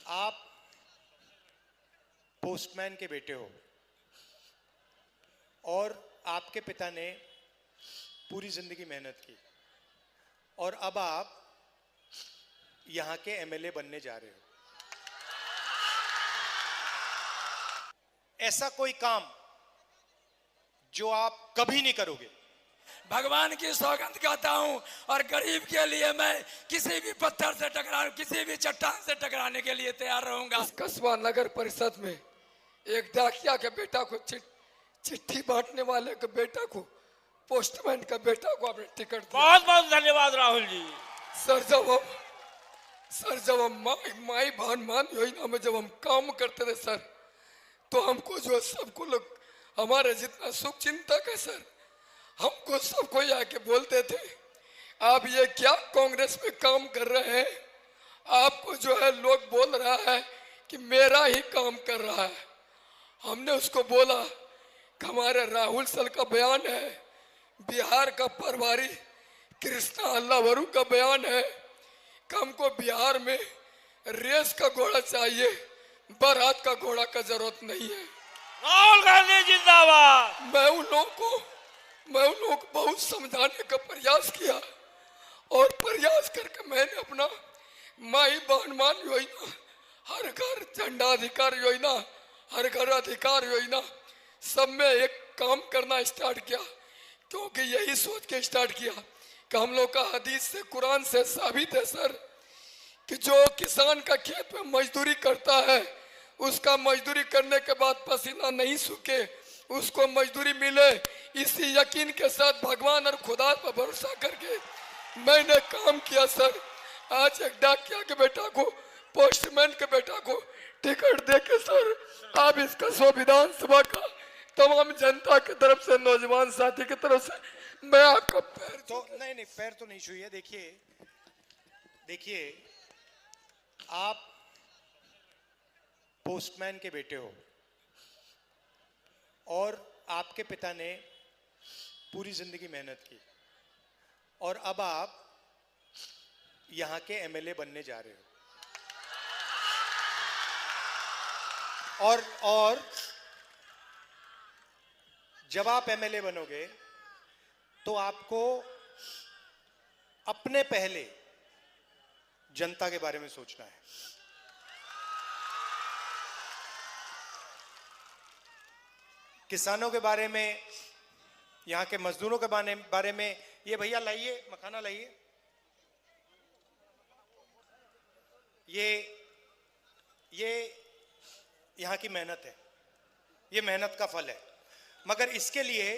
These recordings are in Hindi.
आप पोस्टमैन के बेटे हो और आपके पिता ने पूरी जिंदगी मेहनत की और अब आप यहां के एमएलए बनने जा रहे हो। ऐसा कोई काम जो आप कभी नहीं करोगे। भगवान की सौगंध खाता हूं और गरीब के लिए मैं किसी भी पत्थर से टकरा, किसी भी चट्टान से टकराने के लिए तैयार रहूंगा। कस्बा नगर परिषद में एक डाकिया के बेटा को चिट्ठी बांटने वाले के बेटा को, पोस्टमैन का बेटा को आपने टिकट दिया। बहुत बहुत धन्यवाद राहुल जी। सर जब हम माई भान मान योजना में जब हम काम करते थे सर, तो हमको जो सबको लोग हमारे जितना सुख चिंतक है सर, हमको सबको आके बोलते थे आप ये क्या कांग्रेस में काम कर रहे हैं, आपको जो है लोग बोल रहा है कि मेरा ही काम कर रहा है। हमने उसको बोला कि हमारे राहुल सर का बयान है, बिहार का प्रभारी कृष्णा अल्लावरू का बयान है कि हमको बिहार में रेस का घोड़ा चाहिए, बारात का घोड़ा का जरूरत नहीं है। राहुल गांधी जिंदाबाद। मैं उन लोगों को बहुत समझाने का प्रयास किया और प्रयास करके मैंने अपना माई बहनमान योजना, हर घर झंडा अधिकार योजना, हर घर अधिकार योजना, सब में एक काम करना स्टार्ट किया, क्योंकि यही सोच के स्टार्ट किया कि हम लोग का हदीस से कुरान से साबित है सर कि जो किसान का खेत में मजदूरी करता है उसका मजदूरी करने के बाद पसीना नहीं सूखे, उसको मजदूरी मिले। इसी यकीन के साथ भगवान और खुदा पर भरोसा करके मैंने काम किया सर। आज एक डाकिया के बेटा को, पोस्टमैन के बेटा को टिकट देके सर आप इसका संविधान सभा का तमाम जनता की तरफ से, नौजवान साथी की तरफ से मैं आपका पैर तो नहीं पैर तो नहीं छुइए। देखिए आप पोस्टमैन के बेटे हो और आपके पिता ने पूरी जिंदगी मेहनत की और अब आप यहां के एमएलए बनने जा रहे हो। और जब आप एमएलए बनोगे तो आपको अपने पहले जनता के बारे में सोचना है। किसानों के बारे में, यहाँ के मजदूरों के बारे में। ये भैया लाइए, मखाना लाइए। ये यहाँ की मेहनत है, ये मेहनत का फल है। मगर इसके लिए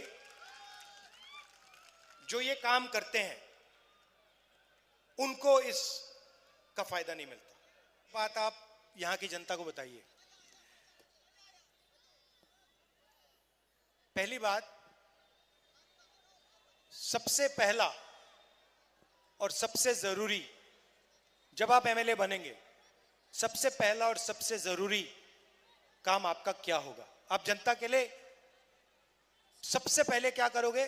जो ये काम करते हैं उनको इसका फायदा नहीं मिलता। बात आप यहाँ की जनता को बताइए। पहली बात, सबसे पहला और सबसे जरूरी, जब आप एमएलए बनेंगे सबसे पहला और सबसे जरूरी काम आपका क्या होगा? आप जनता के लिए सबसे पहले क्या करोगे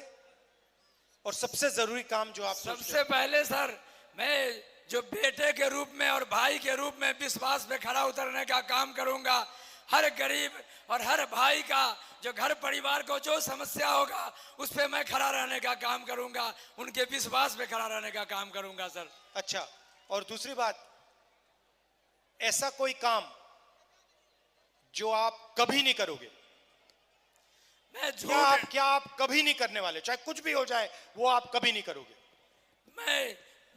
और सबसे जरूरी काम जो आप सबसे पहले सर मैं जो बेटे के रूप में और भाई के रूप में विश्वास पे खड़ा उतरने का काम करूंगा। हर गरीब और हर भाई का जो घर परिवार को जो समस्या होगा उस पे मैं खड़ा रहने का काम करूंगा, उनके विश्वास पे खड़ा रहने का काम करूंगा सर। अच्छा, और दूसरी बात, ऐसा कोई काम जो आप कभी नहीं करोगे। क्या आप कभी नहीं करने वाले, चाहे कुछ भी हो जाए वो आप कभी नहीं करोगे।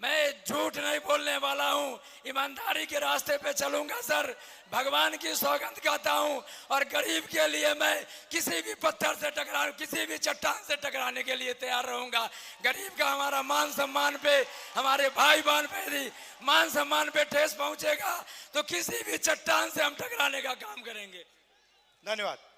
मैं झूठ नहीं बोलने वाला हूं, ईमानदारी के रास्ते पे चलूंगा सर। भगवान की सौगंध खाता हूं और गरीब के लिए मैं किसी भी पत्थर से टकरा, किसी भी चट्टान से टकराने के लिए तैयार रहूंगा। गरीब का हमारा मान सम्मान पे, हमारे भाई बहन पे भी मान सम्मान पे ठेस पहुंचेगा तो किसी भी चट्टान से हम टकराने का काम करेंगे। धन्यवाद।